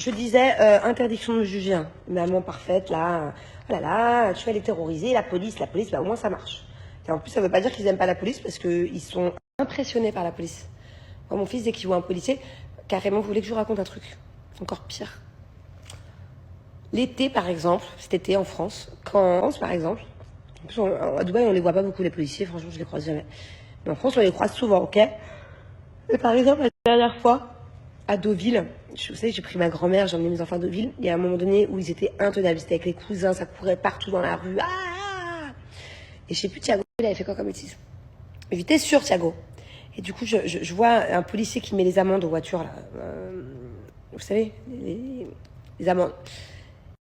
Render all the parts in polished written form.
je disais interdiction de juger. Hein. Maman parfaite, là, oh là là, tu vas les terroriser, la police, bah, au moins ça marche. Et en plus, ça veut pas dire qu'ils aiment pas la police parce qu'ils sont impressionnés par la police. Moi, mon fils, dès qu'il voit un policier, carrément, vous voulez que je vous raconte un truc encore pire. L'été, par exemple, cet été en France, par exemple, en plus, à Dubaï, on les voit pas beaucoup, les policiers, franchement, je les croise jamais. Mais en France, on les croise souvent, ok? Et par exemple, la dernière fois, à Deauville, vous savez, j'ai pris ma grand-mère, j'ai emmené mes enfants à Deauville. Il y a un moment donné où ils étaient intenables. Ils étaient avec les cousins, ça courait partout dans la rue. Ah, et je sais plus, Thiago, il avait fait quoi comme bêtise? J'étais sûre, Thiago. Et du coup, je vois un policier qui met les amendes aux voitures, là. Vous savez, les amendes.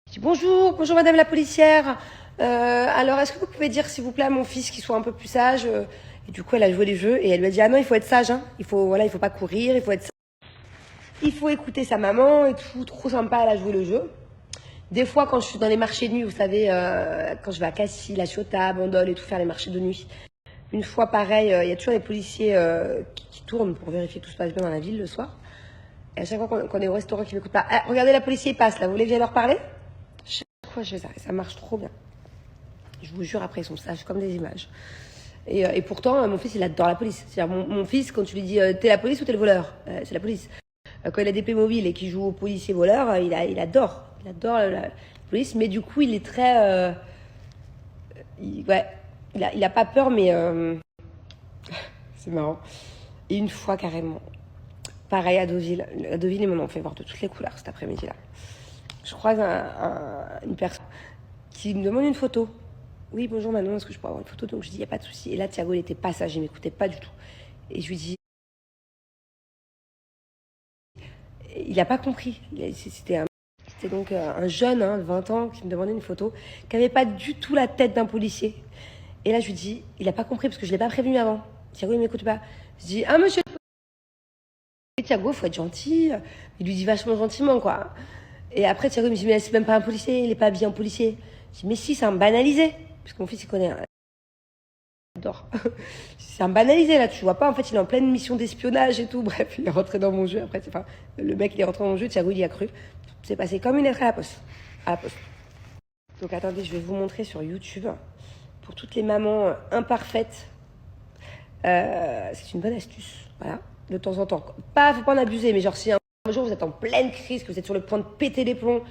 Je dis bonjour madame la policière. Alors, est-ce que vous pouvez dire, s'il vous plaît, à mon fils qu'il soit un peu plus sage Et du coup, elle a joué les jeux et elle lui a dit, ah non, il faut être sage, hein. Il faut pas courir, il faut être sage. Il faut écouter sa maman et tout, trop sympa, elle a joué le jeu. Des fois, quand je suis dans les marchés de nuit, vous savez, quand je vais à Cassis, La Ciotat, Bandol et tout, faire les marchés de nuit. Une fois, pareil, il y a toujours des policiers qui tournent pour vérifier que tout se passe bien dans la ville le soir. Et à chaque fois qu'on est au restaurant, qui m'écoute pas, ah, regardez, la policier passe, là, vous voulez que j'aille leur parler? Chaque fois, je fais ça, et ça marche trop bien. Je vous jure, après, ils sont sages comme des images. Et pourtant, mon fils, il adore la police. C'est-à-dire, mon fils, quand tu lui dis, t'es la police ou t'es le voleur? C'est la police. Quand il a des Playmobil et qu'il joue au policier voleur, il adore. Il adore la police, mais du coup, il est très... il a pas peur, mais... c'est marrant. Et une fois, carrément, pareil à Deauville. À Deauville, ils m'en ont fait voir de toutes les couleurs cet après-midi-là. Je croise une personne qui me demande une photo. Oui, bonjour Manon, est-ce que je peux avoir une photo? Donc je dis, il n'y a pas de souci. Et là, Thiago, il était pas sage, il m'écoutait pas du tout. Et je lui dis... Il n'a pas compris. C'était donc un jeune de 20 ans qui me demandait une photo, qui n'avait pas du tout la tête d'un policier. Et là, je lui dis, il n'a pas compris parce que je ne l'ai pas prévenu avant. Thiago, il ne m'écoute pas. Je dis, ah monsieur, Thiago, il faut être gentil. Il lui dit vachement gentiment, quoi. Et après, Thiago, il me dit, mais c'est même pas un policier, il n'est pas habillé en policier. Je dis, mais si, c'est un banalisé. Parce que mon fils, il connaît. J'adore. C'est un banalisé, là, tu vois pas. En fait, il est en pleine mission d'espionnage et tout. Bref, il est rentré dans mon jeu. Après, c'est pas. Le mec, il est rentré dans mon jeu, Thiago, il y a cru. C'est passé comme une lettre à la poste. À la poste. Donc, attendez, je vais vous montrer sur YouTube. Pour toutes les mamans imparfaites, c'est une bonne astuce. Voilà. De temps en temps. Faut pas en abuser, mais genre, si un jour vous êtes en pleine crise, que vous êtes sur le point de péter les plombs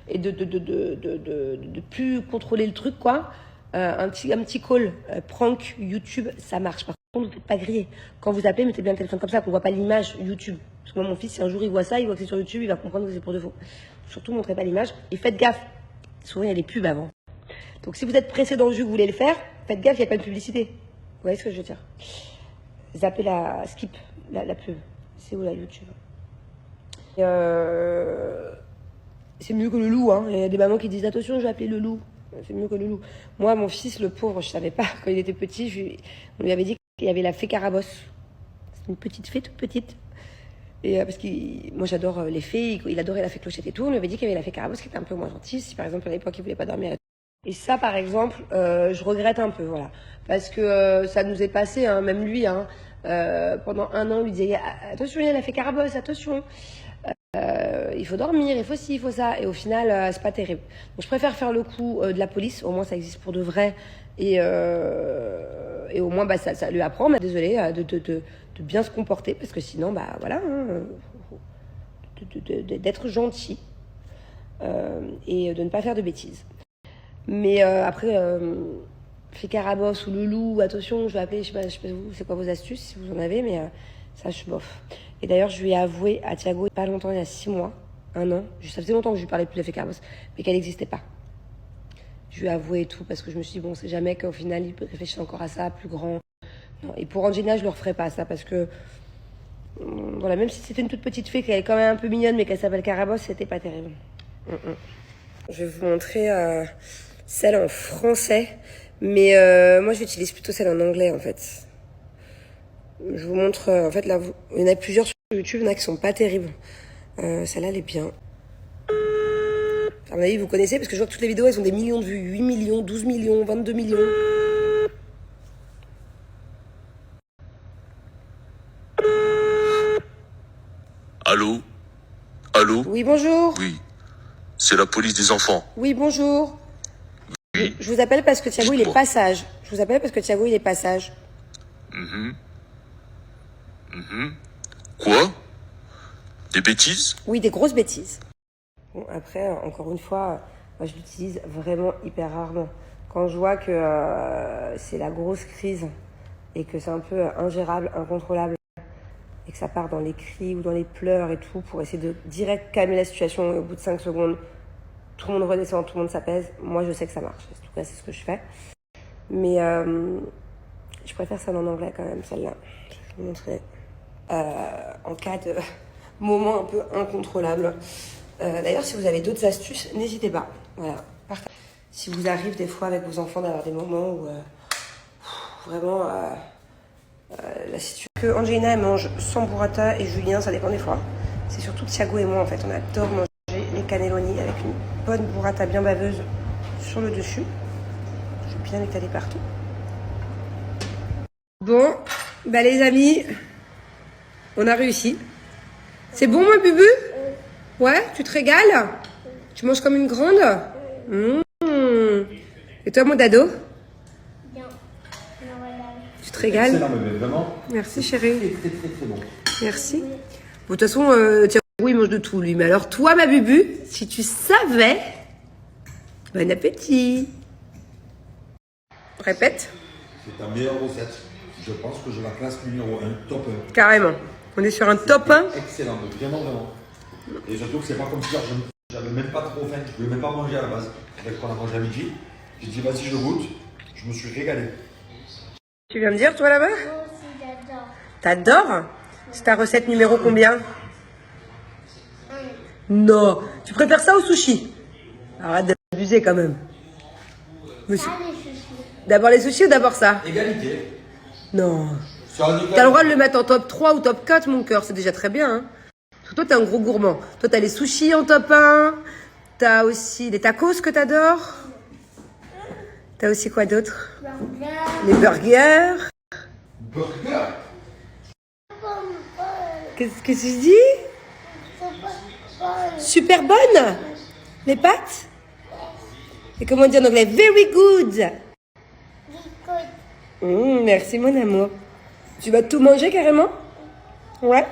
et de plus contrôler le truc, quoi. Un petit call prank YouTube, ça marche. Par contre, vous ne faites pas griller. Quand vous appelez, mettez bien le téléphone comme ça, qu'on ne voit pas l'image YouTube. Parce que moi, mon fils, si un jour il voit ça, il voit que c'est sur YouTube, il va comprendre que c'est pour de faux. Surtout, montrez pas l'image. Et faites gaffe. Souvent, il y a les pubs avant. Donc, si vous êtes pressé dans le jus, que vous voulez le faire, faites gaffe, il n'y a pas de publicité. Vous voyez ce que je veux dire? Zappez skip la pub. C'est où, là, YouTube? C'est mieux que le loup, hein. Il y a des mamans qui disent, attention, je vais appeler le loup. C'est mieux que le loup. Moi, mon fils, le pauvre, je savais pas. Quand il était petit, on lui avait dit qu'il y avait la fée Carabosse. C'est une petite fée toute petite. Et parce que moi, j'adore les fées. Il adorait la fée Clochette et tout. On lui avait dit qu'il y avait la fée Carabosse qui était un peu moins gentille. Si par exemple, à l'époque, il voulait pas dormir. Et ça, par exemple, je regrette un peu, voilà. Parce que ça nous est passé, hein, même lui, hein, pendant 1 an, on lui disait, attention, il y a la fée Carabosse, attention. Il faut dormir, il faut ci, il faut ça. Et au final, c'est pas terrible. Donc je préfère faire le coup de la police. Au moins, ça existe pour de vrai. Et au moins, ça lui apprend, mais désolé, de bien se comporter. Parce que sinon, voilà, hein, d'être gentil et de ne pas faire de bêtises. Mais après, fait Carabosse ou le loup, attention, je vais appeler, je sais pas vous, c'est quoi vos astuces, si vous en avez, mais ça, je suis bof. Et d'ailleurs, je lui ai avoué à Thiago, pas longtemps, il y a 6 mois, 1 an, ça faisait longtemps que je lui parlais plus de la fée Carabosse, mais qu'elle n'existait pas. Je lui ai avoué et tout, parce que je me suis dit, bon, c'est jamais qu'au final, il peut réfléchir encore à ça, plus grand. Non. Et pour Angelina, je le referai pas, ça, parce que, voilà, même si c'était une toute petite fée, qu'elle est quand même un peu mignonne, mais qu'elle s'appelle Carabosse, c'était pas terrible. Je vais vous montrer celle en français, mais moi, j'utilise plutôt celle en anglais, en fait. Je vous montre, en fait, là, il y en a plusieurs sur YouTube, il y en a qui sont pas terribles. Celle-là, elle est bien. À mon avis, vous connaissez, parce que je vois que toutes les vidéos, elles ont des millions de vues. 8 millions, 12 millions, 22 millions. Allô? Allô? Oui, bonjour. Oui. C'est la police des enfants. Oui, bonjour. Oui. Je vous appelle parce que Thiago, il est Dites-moi. pas sage. Je vous appelle parce que Thiago, il est pas sage. Quoi? Des bêtises? Oui, des grosses bêtises. Bon, après, encore une fois, moi, je l'utilise vraiment hyper rarement. Quand je vois que c'est la grosse crise et que c'est un peu ingérable, incontrôlable, et que ça part dans les cris ou dans les pleurs et tout, pour essayer de direct calmer la situation, et au bout de 5 secondes, tout le monde redescend, tout le monde s'apaise, moi je sais que ça marche. En tout cas, c'est ce que je fais. Mais je préfère celle en anglais quand même, celle-là. Je vais vous montrer. En cas de moment un peu incontrôlable. D'ailleurs, si vous avez d'autres astuces, n'hésitez pas. Voilà, partagez. Si vous arrive des fois avec vos enfants d'avoir des moments où vraiment la situation que Angelina elle mange sans burrata et Julien, ça dépend des fois. C'est surtout Thiago et moi en fait, on adore manger les cannelloni avec une bonne burrata bien baveuse sur le dessus. Je vais bien l'étaler partout. Bon, bah les amis, on a réussi. C'est bon, moi, Bubu? Ouais, tu te régales? Tu manges comme une grande? Et toi, mon dado? Tu te régales? Excellent, bébé, vraiment. Merci, chérie. Très, très, très bon. Merci. Bon, de toute façon, Thiago, il mange de tout, lui. Mais alors, toi, ma Bubu, si tu savais... Bon appétit. Répète. C'est ta meilleure recette. Je pense que je la classe numéro 1, top 1. Carrément. On est sur un top 1. Excellent, vraiment, vraiment. Et surtout que c'est pas comme si j'avais même pas trop faim. Je voulais même pas manger à la base. Avec qu'on a mangé à midi. J'ai dit, vas-y, je goûte. Je me suis régalé. Tu viens me dire, toi, là-bas? Moi aussi, j'adore. T'adores? C'est ta recette numéro combien? Non. Tu préfères ça au sushi? Arrête d'abuser quand même. Monsieur. Ah, les sushis. D'abord les sushis ou d'abord ça? Égalité. Non. Sur un T'as le droit de le mettre en top 3 ou top 4, mon cœur. C'est déjà très bien. Hein. Parce que toi, t'es un gros gourmand. Toi, t'as les sushis en top 1. T'as aussi les tacos que t'adores. T'as aussi quoi d'autre? Burger. Les burgers. burger. Qu'est-ce que tu dis? Super bonne. Les pâtes? Et comment dire en anglais? Very good. Merci mon amour. Tu vas tout manger carrément? Ouais.